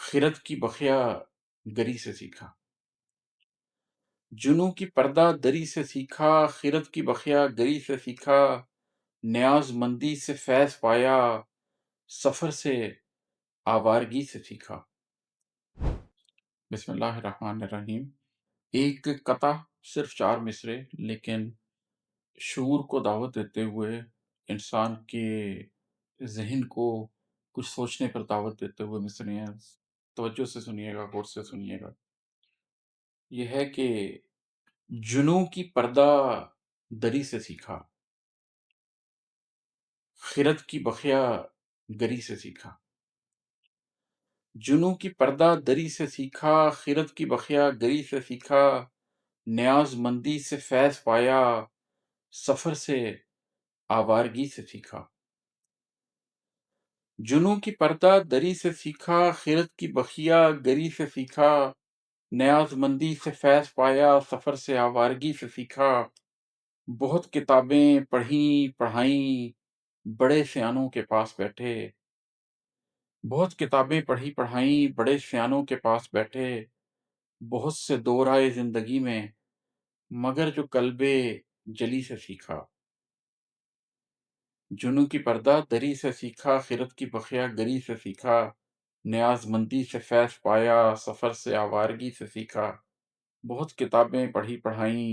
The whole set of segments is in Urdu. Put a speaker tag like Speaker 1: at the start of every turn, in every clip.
Speaker 1: خرد کی بخیا گری سے سیکھا، جنوں کی پردہ دری سے سیکھا، خرد کی بخیا گری سے سیکھا، نیاز مندی سے فیض پایا، سفر سے آوارگی سے سیکھا۔ بسم اللہ الرحمن الرحیم۔ ایک قطع، صرف 4 مصرے، لیکن شعور کو دعوت دیتے ہوئے، انسان کے ذہن کو کچھ سوچنے پر دعوت دیتے ہوئے مصرے ہیں۔ توجہ سے سنیے گا، غور سے سنیے گا۔ یہ ہے کہ جنوں کی پردہ دری سے سیکھا، خرد کی بخیا گری سے سیکھا۔ جنوں کی پردہ دری سے سیکھا، خرد کی بخیا گری سے سیکھا، نیاز مندی سے فیض پایا، سفر سے آوارگی سے سیکھا۔ جنوں کی پردہ دری سے سیکھا، خرد کی بخیا گری سے سیکھا، نیاز مندی سے فیض پایا، سفر سے آوارگی سے سیکھا۔ بہت کتابیں پڑھیں پڑھائیں، بڑے سیانوں کے پاس بیٹھے۔ بہت کتابیں پڑھی پڑھائیں، بڑے سیانوں کے پاس بیٹھے۔ بہت سے دور آئے زندگی میں، مگر جو قلب جلی سے سیکھا۔ جنوں کی پردہ دری سے سیکھا، خرد کی بخیا گری سے سیکھا، نیاز مندی سے فیض پایا، سفر سے آوارگی سے سیکھا۔ بہت کتابیں پڑھی پڑھائیں،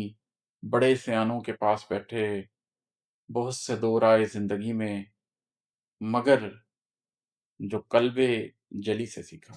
Speaker 1: بڑے سیانوں کے پاس بیٹھے۔ بہت سے دور آئے زندگی میں، مگر جو قلب جلی سے سیکھا۔